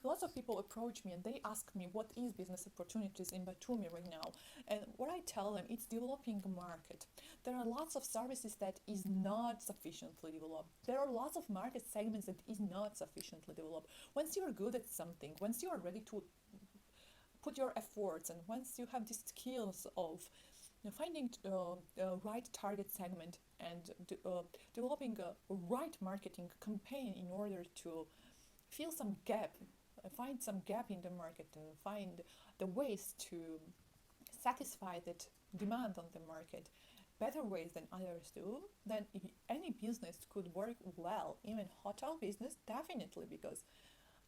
lots of people approach me and they ask me what is business opportunities in Batumi right now. And what I tell them, it's developing a market. There are lots of services that is not sufficiently developed. There are lots of market segments that is not sufficiently developed. Once you're good at something, once you are ready to put your efforts, and once you have the skills of finding right target segment and developing a right marketing campaign in order to fill some gap, find some gap in the market and find the ways to satisfy that demand on the market better ways than others do, then any business could work well. Even hotel business, definitely, because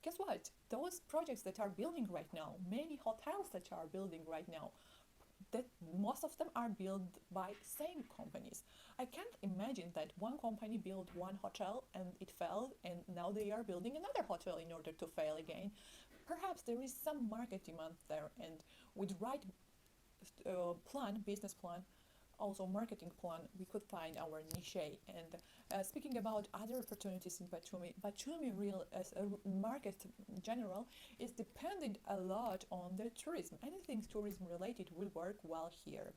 guess what? Those projects that are building right now, many hotels that are building right now, that most of them are built by same companies. I can't imagine that one company built one hotel and it failed, and now they are building another hotel in order to fail again. Perhaps there is some market demand there, and with right business plan, also marketing plan, we could find our niche. And speaking about other opportunities in Batumi real as a market in general is dependent a lot on the tourism. Anything tourism related will work well here.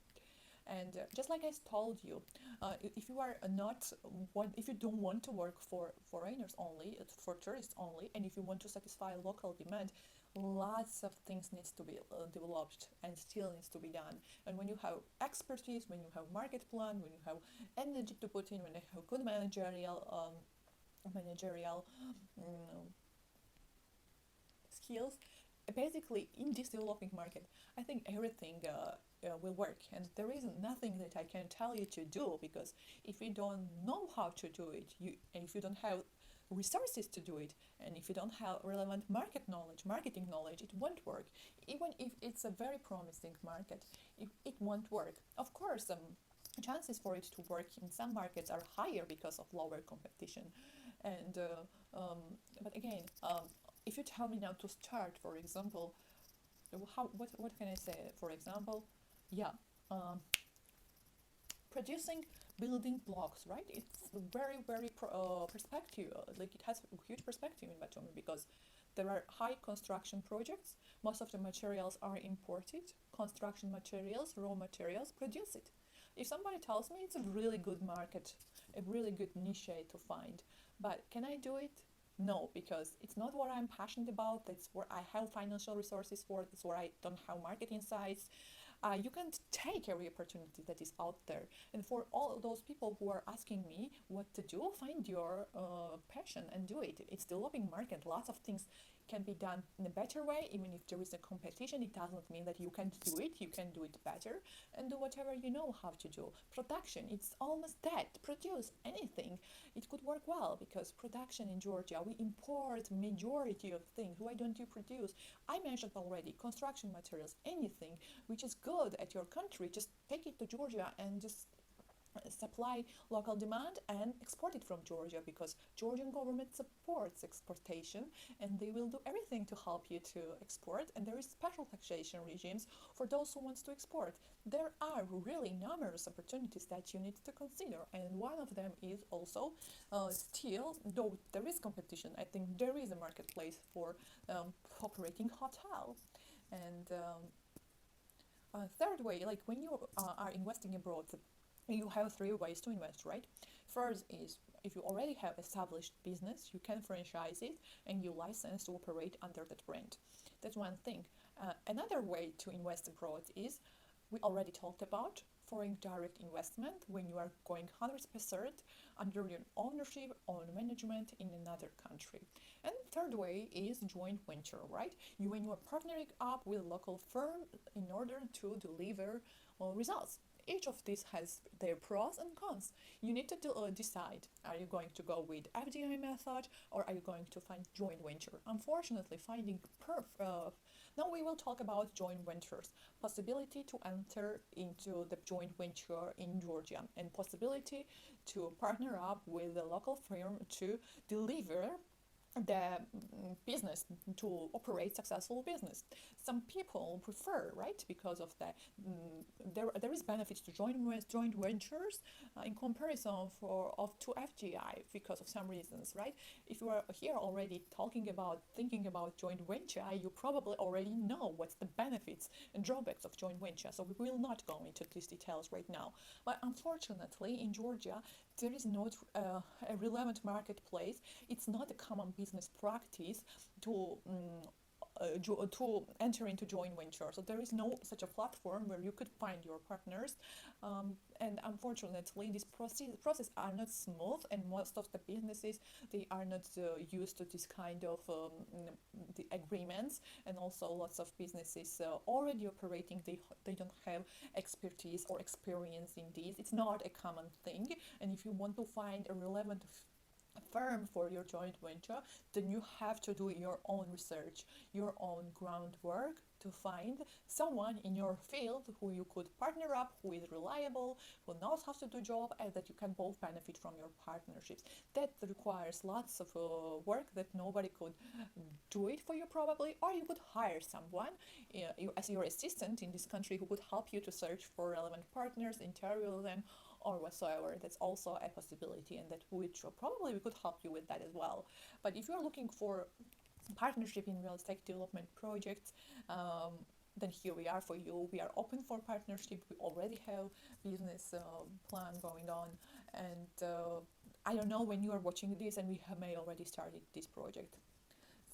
And just like I told you, if you are not if you don't want to work for foreigners only, for tourists only, and if you want to satisfy local demand, lots of things needs to be developed and still needs to be done. And when you have expertise, when you have market plan, when you have energy to put in, when you have good managerial skills, basically in this developing market, I think everything will work. And there is nothing that I can tell you to do, because if you don't know how to do it, and if you don't have resources to do it, and if you don't have relevant marketing knowledge, it won't work. Even if it's a very promising market, it won't work. Of course, chances for it to work in some markets are higher because of lower competition. And but again, if you tell me now to start, for example, what can I say? For example, yeah, producing building blocks, right? It's very perspective. Like, it has a huge perspective in Batumi, because there are high construction projects. Most of the materials are imported. Construction materials, raw materials, produce it. If somebody tells me, it's a really good market, a really good niche to find, but can I do it? No, because it's not what I'm passionate about. That's where I have financial resources for. That's where I don't have market insights. You can take every opportunity that is out there. And for all those people who are asking me what to do, find your passion and do it. It's developing market. Lots of things can be done in a better way. Even if there is a competition, it doesn't mean that you can't do it. You can do it better and do whatever you know how to do. Production, it's almost that. Produce anything. It could work well, because production in Georgia, we import majority of things. Why don't you produce? I mentioned already construction materials, anything which is good at your country, just take it to Georgia and just supply local demand and export it from Georgia, because Georgian government supports exportation and they will do everything to help you to export. And there is special taxation regimes for those who wants to export. There are really numerous opportunities that you need to consider, and one of them is also still, though there is competition, I think there is a marketplace for operating hotel. And third way, like when you are investing abroad, you have three ways to invest, right? First is, if you already have established business, you can franchise it and you license to operate under that brand. That's one thing. Another way to invest abroad is, we already talked about foreign direct investment, when you are going 100% under your ownership, own management in another country. And third way is joint venture, right? When you are partnering up with a local firm in order to deliver results. Each of these has their pros and cons. You need to decide, are you going to go with FDI method, or are you going to find joint venture? Unfortunately, finding now we will talk about joint ventures, possibility to enter into the joint venture in Georgia, and possibility to partner up with a local firm to deliver the business to operate successful business. Some people prefer, right, because of that. There is benefits to joint ventures in comparison for of to FGI because of some reasons, right? If you are here already thinking about joint venture, you probably already know what's the benefits and drawbacks of joint venture. So we will not go into these details right now. But unfortunately, in Georgia, there is not a relevant marketplace. It's not a common business practice to to enter into joint venture. So there is no such a platform where you could find your partners, and unfortunately, this process are not smooth, and most of the businesses they are not used to this kind of the agreements, and also lots of businesses already operating they don't have expertise or experience in this. It's not a common thing, and if you want to find a relevant firm for your joint venture, then you have to do your own research, your own groundwork to find someone in your field who you could partner up, who is reliable, who knows how to do job, and that you can both benefit from your partnerships. That requires lots of work that nobody could do it for you probably, or you could hire someone as your assistant in this country who could help you to search for relevant partners, interview them, or whatsoever. That's also a possibility, and that which probably we could help you with that as well. But if you're looking for partnership in real estate development projects, then here we are for you. We are open for partnership. We already have business plan going on, and I don't know when you are watching this, and we may already started this project.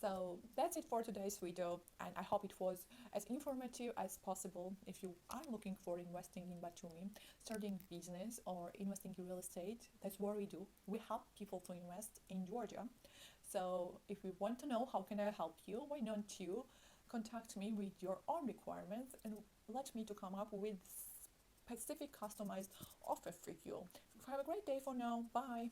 So that's it for today's video, and I hope it was as informative as possible. If you are looking for investing in Batumi, starting business or investing in real estate, that's what we do. We help people to invest in Georgia. So if you want to know how can I help you, why don't you contact me with your own requirements and let me to come up with specific customized offer for you. Have a great day for now. Bye.